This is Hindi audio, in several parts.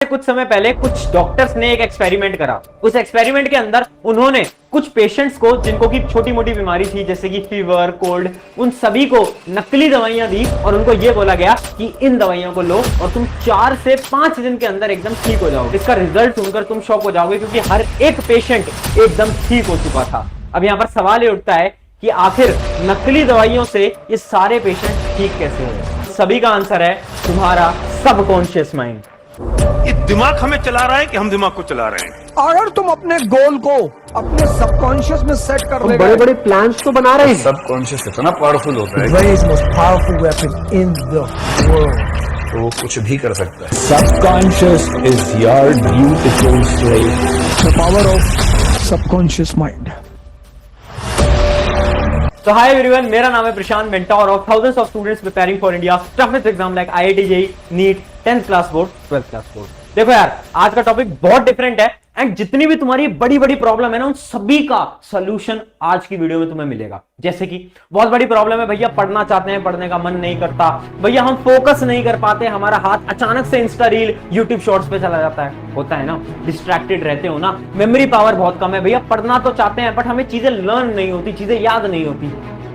कुछ समय पहले कुछ डॉक्टर्स ने एक एक्सपेरिमेंट करा। उस एक्सपेरिमेंट के अंदर उन्होंने कुछ पेशेंट्स को, जिनको की छोटी मोटी बीमारी थी जैसे कि फीवर, कोल्ड, उन सभी को नकली दवाइयां दी और उनको यह बोला गया कि इन दवाइयों को लो और तुम 4 से 5 दिन के अंदर एकदम ठीक हो जाओगे। इसका रिजल्ट सुनकर तुम शॉक हो जाओगे क्योंकि हर एक पेशेंट एकदम ठीक हो चुका था। अब यहां पर सवाल ये उठता है कि आखिर नकली दवाइयों से ये सारे पेशेंट ठीक कैसे हुए? सभी का आंसर है तुम्हारा सबकॉन्शियस माइंड। ये दिमाग हमें चला रहा है कि हम दिमाग को चला रहे हैं? अगर तुम अपने गोल को अपने सबकॉन्शियस में सेट कर ले, बड़े बड़े प्लान्स तो बना रहे हैं। सबकॉन्शियस इतना पावरफुल होता है, Brain is the most powerful weapon in the world. तो वो कुछ भी कर सकता है। Subconscious is your beautiful slave. The power of subconscious mind. तो हाय एवरीवन, मेरा नाम है Prashant, mentor of thousands of students preparing for India toughest exam like IIT JEE, NEET, 10th class board, 12th class board. देखो यार, आज का टॉपिक बहुत डिफरेंट है एंड जितनी भी तुम्हारी बड़ी बड़ी प्रॉब्लम है ना, उन सभी का सॉल्यूशन आज की वीडियो में तुम्हें मिलेगा। जैसे कि बहुत बड़ी प्रॉब्लम है भैया, पढ़ना चाहते हैं, पढ़ने का मन नहीं करता, भैया हम फोकस नहीं कर पाते, हमारा हाथ अचानक से इंस्टा रील, यूट्यूब शॉर्ट्स पे चला जाता है, होता है ना, डिस्ट्रैक्टेड रहते हो ना, मेमोरी पावर बहुत कम है, भैया पढ़ना तो चाहते हैं बट हमें चीजें लर्न नहीं होती, चीजें याद नहीं होती,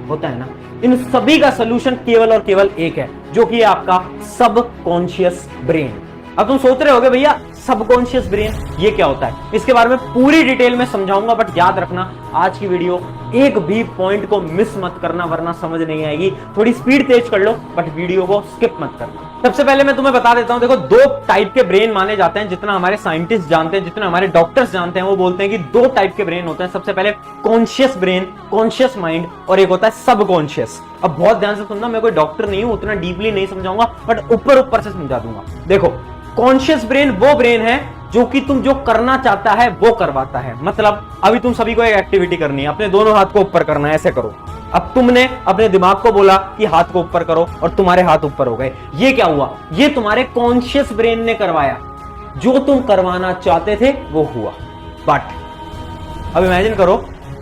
होता है ना। इन सभी का सॉल्यूशन केवल और केवल एक है, जो कि है आपका सबकॉन्शियस ब्रेन। अब तुम सोच रहे होगे भैया सबकॉन्शियस ब्रेन ये क्या होता है? इसके बारे में पूरी डिटेल में समझाऊंगा, बट याद रखना आज की वीडियो एक भी पॉइंट को मिस मत करना वरना समझ नहीं आएगी। थोड़ी स्पीड तेज कर लो बट वीडियो को स्किप मत करना। सबसे पहले मैं तुम्हें बता देता हूं, देखो 2 टाइप के ब्रेन माने जाते हैं, जितना हमारे साइंटिस्ट जानते हैं, जितना हमारे डॉक्टर्स जानते हैं, वो बोलते हैं कि 2 टाइप के ब्रेन होते हैं। सबसे पहले कॉन्शियस ब्रेन, कॉन्शियस माइंड, और एक होता है सबकॉन्शियस। अब बहुत ध्यान से सुनना, मैं कोई डॉक्टर नहीं हूं, उतना डीपली नहीं समझाऊंगा बट ऊपर से समझा दूंगा। देखो, कॉन्शियस ब्रेन वो ब्रेन है जो कि तुम जो करना चाहता है वो करवाता है। मतलब अभी तुम सभी को एक एक्टिविटी करनी है, अपने दोनों हाथ को ऊपर करना है, ऐसे करो। अब तुमने अपने दिमाग को बोला कि हाथ को ऊपर करो और तुम्हारे हाथ ऊपर हो गए। ये क्या हुआ? ये तुम्हारे कॉन्शियस ब्रेन ने करवाया, जो तुम करवाना चाहते थे वो हुआ। बट अब इमेजिन करो,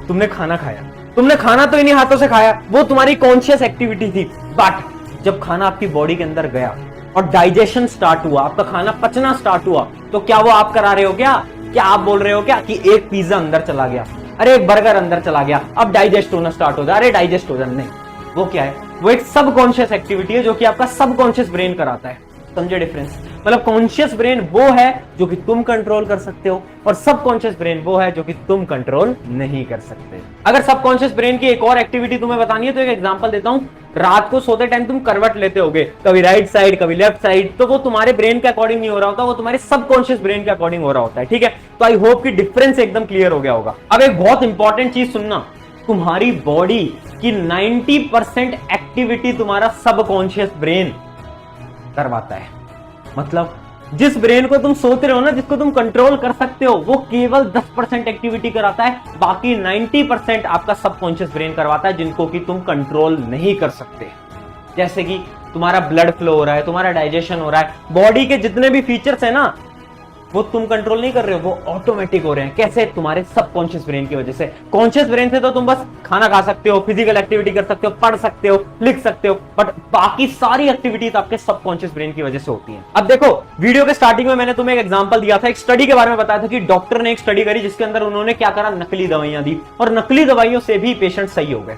तुमने खाना खाया, तुमने खाना तो इन्हीं हाथों से खाया, वो तुम्हारी कॉन्शियस एक्टिविटी थी। बट जब खाना आपकी बॉडी के अंदर गया और डाइजेशन स्टार्ट हुआ, आपका खाना पचना स्टार्ट हुआ, तो क्या वो आप करा रहे हो? क्या आप बोल रहे हो क्या कि एक पिज्जा अंदर चला गया, अरे एक बर्गर अंदर चला गया, अब डाइजेस्ट होना स्टार्ट हो जाए, अरे डाइजेस्ट हो जाए? नहीं, वो क्या है? वो एक सबकॉन्शियस एक्टिविटी है जो कि आपका सबकॉन्शियस ब्रेन कराता है। समझे डिफरेंस? मतलब कॉन्शियस ब्रेन वो है जो कि तुम कंट्रोल कर सकते हो और सबकॉन्शियस ब्रेन वो है जो कि तुम कंट्रोल नहीं कर सकते। अगर सबकॉन्शियस ब्रेन की एक और एक्टिविटी तुम्हें बतानी है तो एक एग्जांपल देता हूं। रात को सोते टाइम तुम करवट लेते होगे, कभी राइट साइड कभी लेफ्ट साइड, तो वो तुम्हारे ब्रेन के अकॉर्डिंग नहीं हो रहा होता, वो तुम्हारे सबकॉन्शियस ब्रेन के अकॉर्डिंग हो रहा होता है। ठीक है, तो आई होप कि डिफरेंस एकदम क्लियर हो गया होगा। अब एक बहुत इंपॉर्टेंट चीज सुनना, तुम्हारी बॉडी की 90% एक्टिविटी तुम्हारा सबकॉन्शियस ब्रेन करवाता है। मतलब जिस ब्रेन को तुम सोच रहे हो ना, जिसको तुम कंट्रोल कर सकते हो, वो केवल 10% एक्टिविटी कराता है, बाकी 90% आपका सबकॉन्शियस ब्रेन करवाता है, जिनको कि तुम कंट्रोल नहीं कर सकते। जैसे कि तुम्हारा ब्लड फ्लो हो रहा है, तुम्हारा डाइजेशन हो रहा है, बॉडी के जितने भी फीचर्स है ना, वो तुम कंट्रोल नहीं कर रहे हो, वो ऑटोमेटिक हो रहे हैं। कैसे? तुम्हारे सबकॉन्शियस ब्रेन की वजह से। कॉन्शियस ब्रेन से तो तुम बस खाना खा सकते हो, फिजिकल एक्टिविटी कर सकते हो, पढ़ सकते हो, लिख सकते हो, बट बाकी सारी एक्टिविटीज आपके सबकॉन्शियस ब्रेन की वजह से होती हैं। अब देखो, वीडियो के स्टार्टिंग में मैंने तुम्हें एक एग्जांपल दिया था, एक स्टडी के बारे में बताया था कि डॉक्टर ने एक स्टडी करी जिसके अंदर उन्होंने क्या करा, नकली दवाइयां दी और नकली दवाइयों से भी पेशेंट सही हो गए।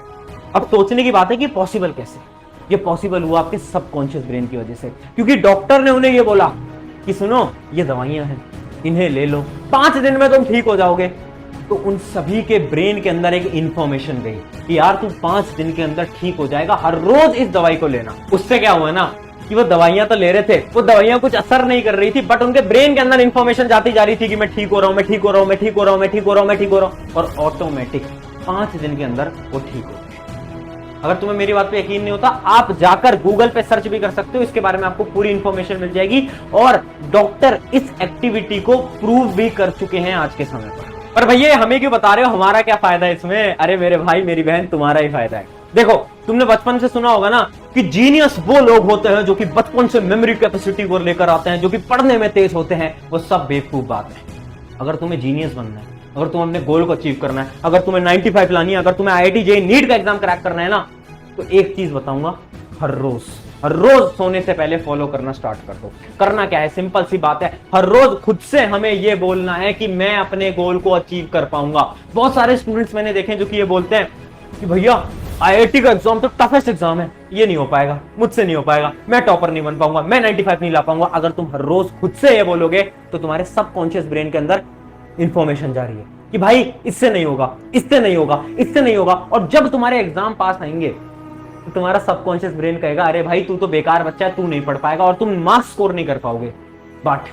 अब सोचने की बात है कि पॉसिबल कैसे? ये पॉसिबल हुआ आपके सबकॉन्शियस ब्रेन की वजह से, क्योंकि डॉक्टर ने उन्हें यह बोला कि सुनो, ये दवाइयां हैं, इन्हें ले लो, 5 दिन में तुम ठीक हो जाओगे। तो उन सभी के ब्रेन के अंदर एक इंफॉर्मेशन गई कि यार तू 5 दिन के अंदर ठीक हो जाएगा, हर रोज इस दवाई को लेना। उससे क्या हुआ ना कि वो दवाइयां तो ले रहे थे, वो दवाइयां कुछ असर नहीं कर रही थी, बट उनके ब्रेन के अंदर इंफॉर्मेशन जाती जा रही थी कि मैं ठीक हो रहा हूं, मैं ठीक हो रहा हूं, मैं ठीक हो रहा हूं, मैं ठीक हो रहा हूं, मैं ठीक हो रहा हूं, और ऑटोमेटिक 5 दिन के अंदर वो ठीक हो। अगर तुम्हें मेरी बात पे यकीन नहीं होता, आप जाकर गूगल पे सर्च भी कर सकते हो, इसके बारे में आपको पूरी इंफॉर्मेशन मिल जाएगी और डॉक्टर इस एक्टिविटी को प्रूव भी कर चुके हैं आज के समय पर भैया हमें क्यों बता रहे हो, हमारा क्या फायदा है इसमें? अरे मेरे भाई मेरी बहन, तुम्हारा ही फायदा है। देखो, तुमने बचपन से सुना होगा ना कि जीनियस वो लोग होते हैं जो कि बचपन से मेमोरी कैपेसिटी को लेकर आते हैं, जो कि पढ़ने में तेज होते हैं। वो सब बेवकूफ बात है। अगर तुम्हें जीनियस बनना है, अगर तुम्हें अपने गोल को अचीव करना है, अगर तुम्हें 95 लानी है, अगर तुम्हें आईआईटी जेईई नीट का एग्जाम क्रैक करना है ना, तो एक चीज बताऊंगा, हर रोज सोने से पहले फॉलो करना स्टार्ट कर दो। करना क्या है, सिंपल सी बात है, हर रोज खुद से हमें यह बोलना है कि मैं अपने गोल को अचीव कर पाऊंगा। बहुत सारे स्टूडेंट्स मैंने देखे जो कि ये बोलते हैं कि भैया आईआईटी का एग्जाम तो टफेस्ट एग्जाम है, ये नहीं हो पाएगा, मुझसे नहीं हो पाएगा, मैं टॉपर नहीं बन पाऊंगा, मैं 95 नहीं ला पाऊंगा। अगर तुम हर रोज खुद से ये बोलोगे तो तुम्हारे सबकॉन्शियस ब्रेन के अंदर इंफॉर्मेशन जा रही है कि भाई इससे नहीं होगा, इससे नहीं होगा, इससे नहीं होगा। और जब तुम्हारे एग्जाम पास आएंगे तो तुम्हारा सबकॉन्शियस ब्रेन कहेगा अरे भाई तू तो बेकार बच्चा है, तू नहीं पढ़ पाएगा और तुम मार्क्स स्कोर नहीं कर पाओगे। बट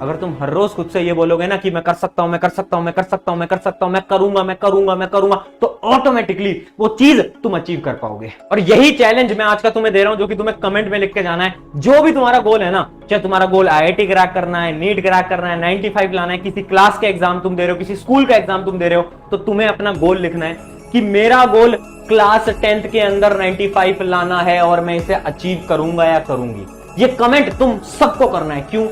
अगर तुम हर रोज खुद से ये बोलोगे ना कि मैं कर सकता हूं, मैं कर सकता हूं, मैं कर सकता हूं, मैं कर सकता हूं, मैं करूंगा, मैं करूंगा, मैं करूंगा, तो ऑटोमेटिकली वो चीज तुम अचीव कर पाओगे। और यही चैलेंज मैं आज का तुम्हें दे रहा हूं, जो कि तुम्हें कमेंट में लिख के जाना है। जो भी तुम्हारा गोल है ना, चाहे तुम्हारा गोल आईआईटी क्रैक करना है, नीट क्रैक करना है, 95 लाना है, किसी क्लास के एग्जाम तुम दे रहे हो, किसी स्कूल का एग्जाम तुम दे रहे हो, तो तुम्हें अपना गोल लिखना है कि मेरा गोल क्लास 10th के अंदर 95 लाना है और मैं इसे अचीव करूंगा या करूंगी। ये कमेंट तुम सबको करना है। क्यों?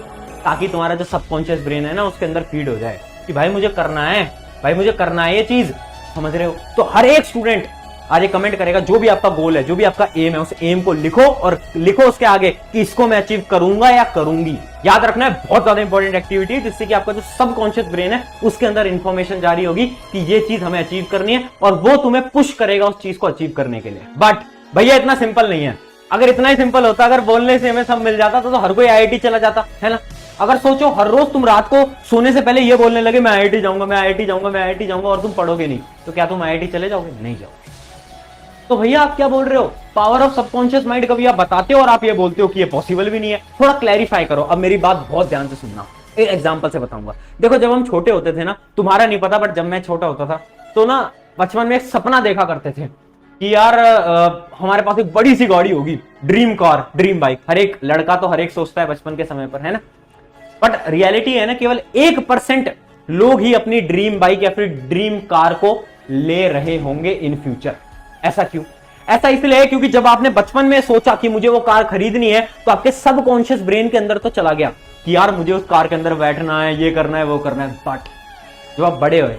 ताकि तुम्हारा जो सबकॉन्शियस ब्रेन है ना उसके अंदर फीड हो जाए कि भाई मुझे करना है, भाई मुझे करना है ये चीज, समझ रहे हो? तो हर एक स्टूडेंट आज ये कमेंट करेगा, जो भी आपका गोल है, जो भी आपका एम है, उस एम को लिखो और लिखो उसके आगे कि इसको मैं अचीव करूंगा या करूंगी। याद रखना है, बहुत ज्यादा इंपॉर्टेंट एक्टिविटी, जिससे कि आपका जो सबकॉन्शियस ब्रेन है उसके अंदर इंफॉर्मेशन जारी होगी कि ये चीज हमें अचीव करनी है और वो तुम्हें पुश करेगा उस चीज को अचीव करने के लिए। बट भैया इतना सिंपल नहीं है। अगर इतना ही सिंपल होता, अगर बोलने से हमें सब मिल जाता तो हर कोई आईआईटी चला जाता, है ना? अगर सोचो हर रोज तुम रात को सोने से पहले ये बोलने लगे मैं आईआईटी जाऊंगा, मैं आईआईटी जाऊंगा, मैं आईआईटी जाऊंगा, और तुम पढ़ोगे नहीं, तो क्या तुम आईआईटी चले जाओगे? नहीं जाओगे। तो भैया आप क्या बोल रहे हो? पावर ऑफ सबकॉन्शियस माइंड कभी आप बताते हो और आप ये बोलते हो कि ये पॉसिबल भी नहीं है। थोड़ा क्लैरिफाई करो। अब मेरी बात बहुत ध्यान से सुनना, एक एग्जांपल से बताऊंगा। देखो जब हम छोटे होते थे ना, तुम्हारा नहीं पता, बट जब मैं छोटा होता था तो ना बचपन में एक सपना देखा करते थे कि यार हमारे पास एक बड़ी सी गाड़ी होगी, ड्रीम कार, ड्रीम बाइक। हर एक लड़का तो हर एक सोचता है बचपन के समय पर, है ना? बट रियलिटी है ना, केवल 1% लोग ही अपनी ड्रीम बाइक या फिर ड्रीम कार को ले रहे होंगे इन फ्यूचर। ऐसा क्यों? ऐसा इसलिए है क्योंकि जब आपने बचपन में सोचा कि मुझे वो कार खरीदनी है, तो आपके सबकॉन्शियस ब्रेन के अंदर तो चला गया कि यार मुझे उस कार के अंदर बैठना है, ये करना है, वो करना है। बट जब आप बड़े हुए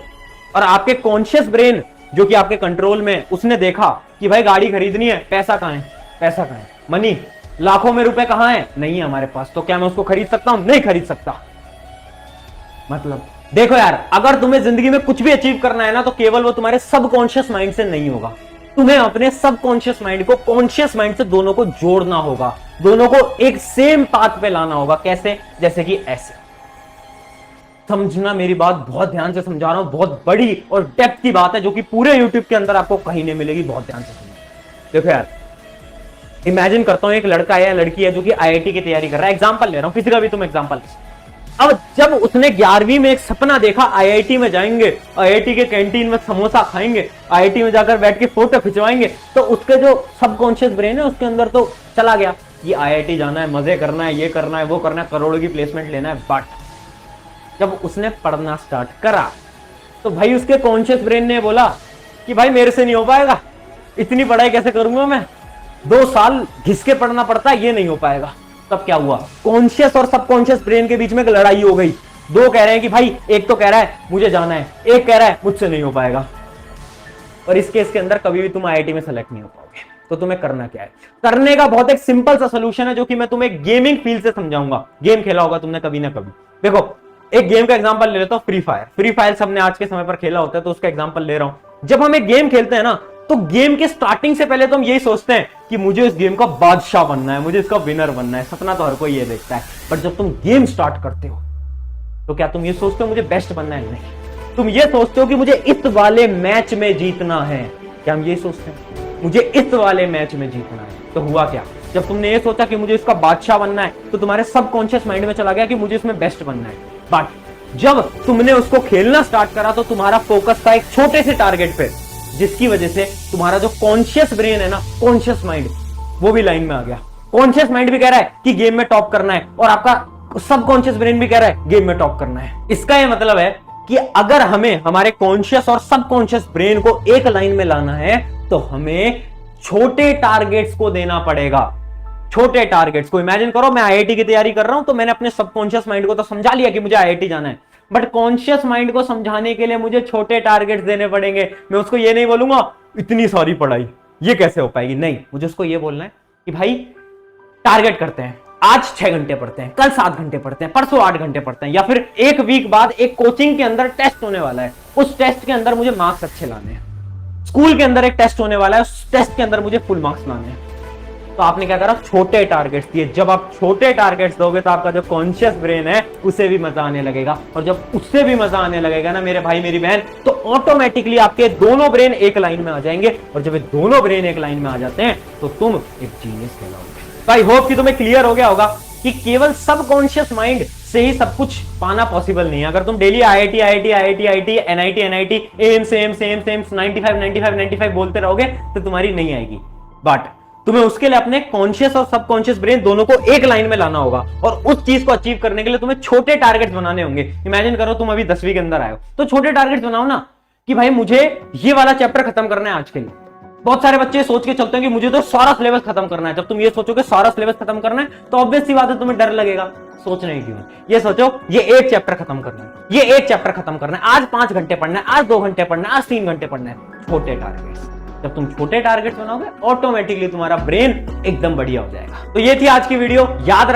और आपके कॉन्शियस ब्रेन जो कि आपके कंट्रोल में, उसने देखा कि भाई गाड़ी खरीदनी है, पैसा कहां है, पैसा कहां है, मनी, लाखों में रुपए कहां है, नहीं है हमारे पास, तो क्या मैं उसको खरीद सकता हूं? नहीं खरीद सकता। मतलब देखो यार, अगर तुम्हें जिंदगी में कुछ भी अचीव करना है ना, तो केवल वो तुम्हारे सबकॉन्शियस माइंड से नहीं होगा। तुम्हें अपने सबकॉन्शियस माइंड को कॉन्शियस माइंड से दोनों को जोड़ना होगा, दोनों को एक सेम पाथ पे लाना होगा। कैसे? जैसे कि ऐसे। समझना मेरी बात, बहुत ध्यान से समझा रहा हूं, बहुत बड़ी और डेप्थ की बात है जो कि पूरे यूट्यूब के अंदर आपको कहीं नहीं मिलेगी। बहुत ध्यान से सुनना। देखो यार, इमेजिन करता हूं एक लड़का है या लड़की है जो कि आईआईटी की तैयारी कर रहा है। एग्जांपल ले रहा हूं, किसी का भी तुम एग्जांपल। अब जब उसने 11वीं में एक सपना देखा, आईआईटी में जाएंगे, आईआईटी के कैंटीन में समोसा खाएंगे, आईआईटी में जाकर बैठ के फोटो खिंचवाएंगे, तो उसके जो सबकॉन्शियस ब्रेन है उसके अंदर तो चला गया ये आईआईटी जाना है, मजे करना है, ये करना है, वो करना है, करोड़ों की प्लेसमेंट लेना है। बट जब उसने पढ़ना स्टार्ट करा तो भाई उसके कॉन्शियस ब्रेन ने बोला कि भाई मेरे से नहीं हो पाएगा, इतनी पढ़ाई कैसे करूंगा मैं, 2 साल घिस के पढ़ना पड़ता है, ये नहीं हो पाएगा। तब क्या हुआ? कॉन्शियस और सबकॉन्शियस ब्रेन के बीच में एक लड़ाई हो गई। दो कह रहे हैं कि भाई, एक तो कह रहा है मुझे जाना है, एक कह रहा है मुझसे नहीं हो पाएगा। और इस केस के अंदर कभी भी तुम आईआईटी में सेलेक्ट नहीं हो पाओगे। तो तुम्हें करना क्या है? करने का बहुत एक सिंपल सा सोल्यूशन है जो कि मैं तुम्हें गेमिंग फील्ड से समझाऊंगा। गेम खेला होगा तुमने कभी ना कभी। देखो एक गेम का एग्जांपल ले लेता हूं, फ्री फायर। फ्री फायर सबने आज के समय पर खेला होता है, तो उसका एग्जांपल ले रहा हूं। जब हम एक गेम खेलते हैं ना, तो गेम के स्टार्टिंग से पहले तो हम यही सोचते हैं कि मुझे इस गेम का बादशाह बनना है, मुझे इसका विनर बनना है। सपना तो हर कोई ये देखता है। बट जब तुम गेम स्टार्ट करते हो तो क्या तुम ये सोचते हो मुझे बेस्ट बनना है? नहीं, तुम ये सोचते हो कि मुझे इस वाले मैच में जीतना है। क्या हम ये सोचते हैं? मुझे इस वाले मैच में जीतना है। तो हुआ क्या? जब तुमने ये सोचा कि मुझे इसका बादशाह बनना है, तो तुम्हारे सबकॉन्शियस माइंड में चला गया कि मुझे इसमें बेस्ट बनना है। बट जब तुमने उसको खेलना स्टार्ट करा तो तुम्हारा फोकस था एक छोटे से टारगेट पे, जिसकी वजह से तुम्हारा जो कॉन्शियस ब्रेन है ना, कॉन्शियस माइंड, वो भी लाइन में आ गया। कॉन्शियस माइंड भी कह रहा है कि गेम में टॉप करना है, और आपका सबकॉन्शियस ब्रेन भी कह रहा है गेम में टॉप करना है। इसका यह मतलब है कि अगर हमें हमारे कॉन्शियस और सबकॉन्शियस ब्रेन को एक लाइन में लाना है, तो हमें छोटे टारगेट्स को देना पड़ेगा। छोटे टारगेट्स को इमेजिन करो, मैं आईआईटी की तैयारी कर रहा हूं, तो मैंने अपने सबकॉन्शियस माइंड को तो समझा लिया कि मुझे आईआईटी जाना है, बट कॉन्शियस माइंड को समझाने के लिए मुझे छोटे टारगेट्स देने पड़ेंगे। मैं उसको ये नहीं बोलूंगा इतनी सारी पढ़ाई, ये कैसे हो पाएगी, नहीं, मुझे उसको ये बोलना है कि भाई टारगेट करते हैं, आज 6 घंटे पढ़ते हैं, कल 7 घंटे पढ़ते हैं, परसों 8 घंटे पढ़ते हैं, या फिर एक वीक बाद एक कोचिंग के अंदर टेस्ट होने वाला है, उस टेस्ट के अंदर मुझे मार्क्स अच्छे लाने हैं। स्कूल के अंदर एक टेस्ट होने वाला है, उस टेस्ट के अंदर मुझे फुल मार्क्स लाने हैं। तो आपने क्या करा, छोटे टारगेट्स दिए। जब आप छोटे टारगेट्स दोगे तो आपका जो कॉन्शियस ब्रेन है उसे भी मजा आने लगेगा, और जब उससे भी मजा आने लगेगा ना मेरे भाई मेरी बहन, तो ऑटोमेटिकली आपके दोनों ब्रेन एक लाइन में आ जाएंगे, और जब ये दोनों ब्रेन एक लाइन में आ जाते हैं तो तुम एक जीनियस कहलाओगे। आई होप कि तुम्हें क्लियर हो गया होगा कि केवल सबकॉन्शियस माइंड से ही सब कुछ पाना पॉसिबल नहीं है। अगर तुम daily IIT IIT IIT IIT NIT NIT AIIMS AIIMS AIIMS AIIMS 95 95 95 बोलते रहोगे तो तुम्हारी नहीं आएगी। बट तुम्हें उसके लिए अपने कॉन्शियस और सबकॉन्शियस ब्रेन दोनों को एक लाइन में लाना होगा, और उस चीज को अचीव करने के लिए तुम्हें छोटे टारगेट्स बनाने होंगे। इमेजिन करो तुम अभी 10वीं के अंदर आए हो, तो छोटे टारगेट्स बनाओ ना कि भाई मुझे ये वाला चैप्टर खत्म करना है आज के लिए। बहुत सारे बच्चे सोच के चलते हैं कि मुझे तो सारा सिलेबस खत्म करना है। जब तुम ये सोचोगे सारा सिलेबस खत्म करना है तो ऑब्वियस सी बात है तुम्हें डर लगेगा। सोचने की क्यों, ये सोचो ये एक चैप्टर खत्म करना है, ये एक चैप्टर खत्म करना है, आज 5 घंटे पढ़ना है, आज 2 घंटे पढ़ना है, आज 3 घंटे पढ़ना है। छोटे टारगेट्स, जब तुम छोटे टारगेट्स बनाओगे ऑटोमेटिकली तुम्हारा ब्रेन एकदम बढ़िया हो जाएगा। तो ये थी आज की वीडियो। याद